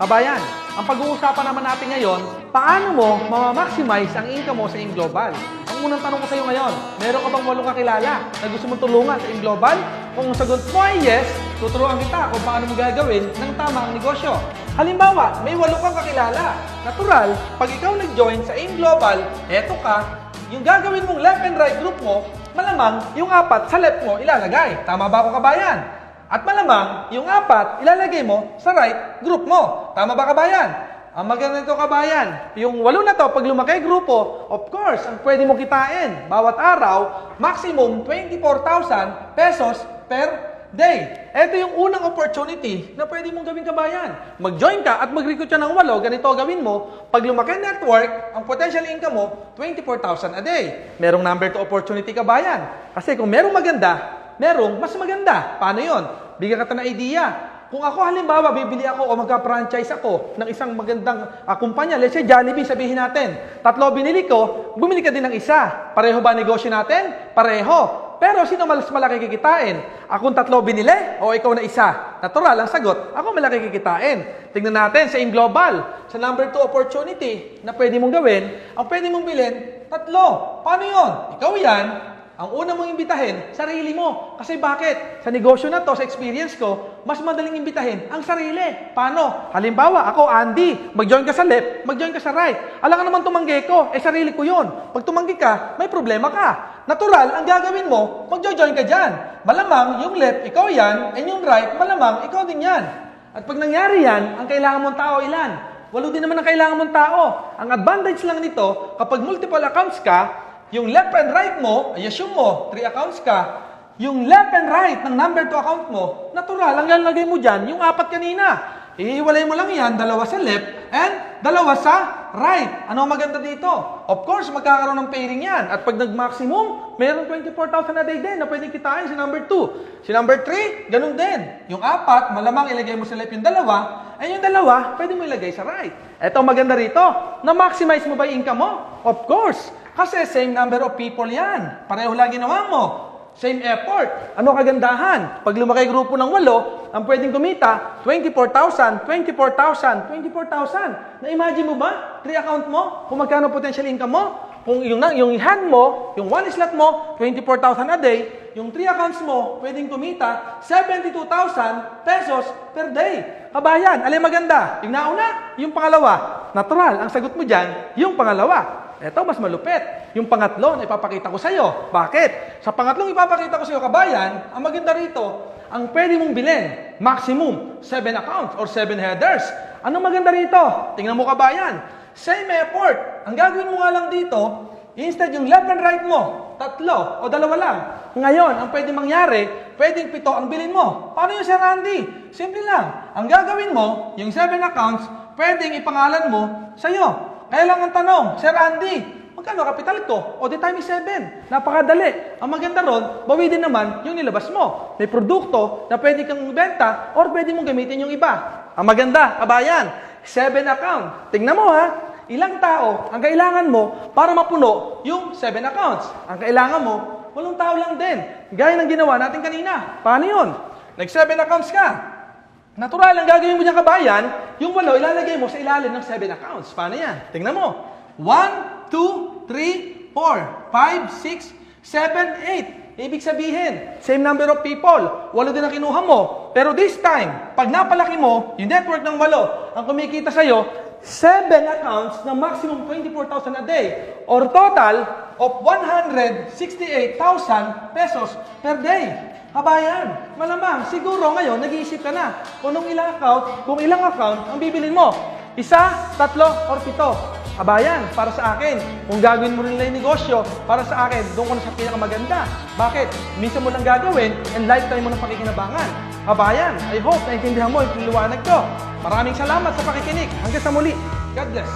Kabayan, ang pag-uusapan naman natin ngayon, paano mo mamamaximize ang income mo sa AIM Global? Ang unang tanong ko sa iyo ngayon, meron ka bang 8 kakilala na gusto mong tulungan sa AIM Global? Kung ang sagot mo ay yes, tuturuan kita kung paano mo gagawin ng tamang negosyo. Halimbawa, may 8 kang kakilala. Natural, pag ikaw nag-join sa AIM Global, eto ka, yung gagawin mong left and right group mo, malamang yung 4 sa left mo ilalagay. Tama ba ako, kabayan? At malamang yung 4 ilalagay mo sa right group mo. Tama ba, kabayan? Ang maganda nito, kabayan, yung 8 na to, pag lumaki grupo, of course, ang pwede mo kitain bawat araw, maximum 24,000 pesos per day. Ito yung unang opportunity na pwede mong gawin, kabayan. Mag-join ka at mag-recruit ka ng 8, ganito gawin mo. Pag lumaki network, ang potential income mo, 24,000 a day. Merong number 2 opportunity, kabayan. Kasi kung merong maganda, merong mas maganda. Paano yon? Bigyan ka ng idea. Kung ako halimbawa, bibili ako o magka-franchise ako ng isang magandang kumpanya, let's say Jollibee, sabihin natin, 3 binili ko, bumili ka din ng isa. Pareho ba negosyo natin? Pareho. Pero sino mas malaki kikitain? Akong 3 binili o ikaw na isa? Natural ang sagot, ako malaki kikitain. Tingnan natin sa AIM Global, sa number 2 opportunity na pwede mong gawin, ang pwede mong bilhin, 3. Paano yon? Ikaw yan. Ang una mong imbitahin, sarili mo. Kasi bakit? Sa negosyo na to, sa experience ko, mas madaling imbitahin ang sarili. Paano? Halimbawa, ako, Andy, mag-join ka sa left, mag-join ka sa right. Alam ka naman tumanggi ko, sarili ko yun. Pag tumanggi ka, may problema ka. Natural, ang gagawin mo, mag-join ka dyan. Malamang, yung left, ikaw yan, and yung right, malamang, ikaw din yan. At pag nangyari yan, ang kailangan mong tao ilan? 8 din naman ang kailangan mong tao. Ang advantage lang nito, kapag multiple accounts ka, yung left and right mo, ay assume mo, 3 accounts ka, yung left and right ng number 2 account mo, natural, ang lalagay mo dyan, yung 4 kanina. Ihiwalay mo lang yan, 2 sa left and 2 sa right. Ano ang maganda dito? Of course, magkakaroon ng pairing yan. At pag nag-maximum, mayroong 24,000 a day din na pwedeng kitain si number 2. Si number 3, ganun din. Yung 4, malamang ilagay mo sa left yung 2, and yung 2, pwede mo ilagay sa right. Eto maganda rito, na-maximize mo ba yung income mo? Of course. Kasi same number of people yan. Pareho lang ginawa mo. Same effort. Ano kagandahan? Pag lumaki grupo ng 8, ang pwedeng kumita, 24,000, 24,000, 24,000. Na-imagine mo ba? 3 account mo? Kung magkano potential income mo? Kung yung hand mo, yung 1 slot mo, 24,000 a day, yung 3 accounts mo, pwedeng kumita 72,000 pesos per day. Kabayan, alin maganda? Yung nauna, yung pangalawa. Natural, ang sagot mo dyan, yung pangalawa. Ito, mas malupit. Yung pangatlo na ipapakita ko sa iyo. Bakit? Sa pangatlong ipapakita ko sa iyo, kabayan, ang maganda rito, ang pwede mong bilhin, maximum 7 accounts or 7 headers. Anong maganda rito? Tingnan mo, kabayan. Same effort. Ang gagawin mo nga lang dito, instead yung left and right mo, 3 o 2 lang. Ngayon, ang pwede mangyari, pwedeng 7 ang bilhin mo. Paano yung Sir Andy? Simple lang. Ang gagawin mo, yung 7 accounts, pwedeng ipangalan mo sa iyo. Kaya lang ang tanong, Sir Andy, magkano kapital ko? O, the time is 7. Napakadali. Ang maganda ron, bawi din naman yung nilabas mo. May produkto na pwede kang ibenta or pwede mong gamitin yung iba. Ang maganda, kabayan, 7 account. Tingnan mo ha, ilang tao ang kailangan mo para mapuno yung 7 accounts. Ang kailangan mo, 8 tao lang din. Gaya ng ginawa natin kanina. Paano yun? Nag-7 accounts ka. Natural, ang gagawin mo dyan, kabayan, yung 8 ilalagay mo sa ilalim ng 7 accounts. Paano yan? Tingnan mo. 1, 2, 3, 4, 5, 6, 7, 8. Ibig sabihin, same number of people. 8 din ang kinuha mo. Pero this time, pag napalaki mo, yung network ng 8, ang kumikita sa'yo, 7 accounts na maximum 24,000 a day. Or total of 168,000 pesos per day. Kabayan, malamang, siguro ngayon, nag-iisip ka na kung ilang account ang bibilin mo. 1, 3, or 7. Kabayan, para sa akin, kung gagawin mo rin lang yung negosyo, para sa akin, doon ko na sa pinakamaganda. Bakit? Minsan mo lang gagawin and lifetime mo ng pakikinabangan. Kabayan, I hope naintindihan mo yung liwanag ko. Maraming salamat sa pakikinig. Hanggang sa muli. God bless.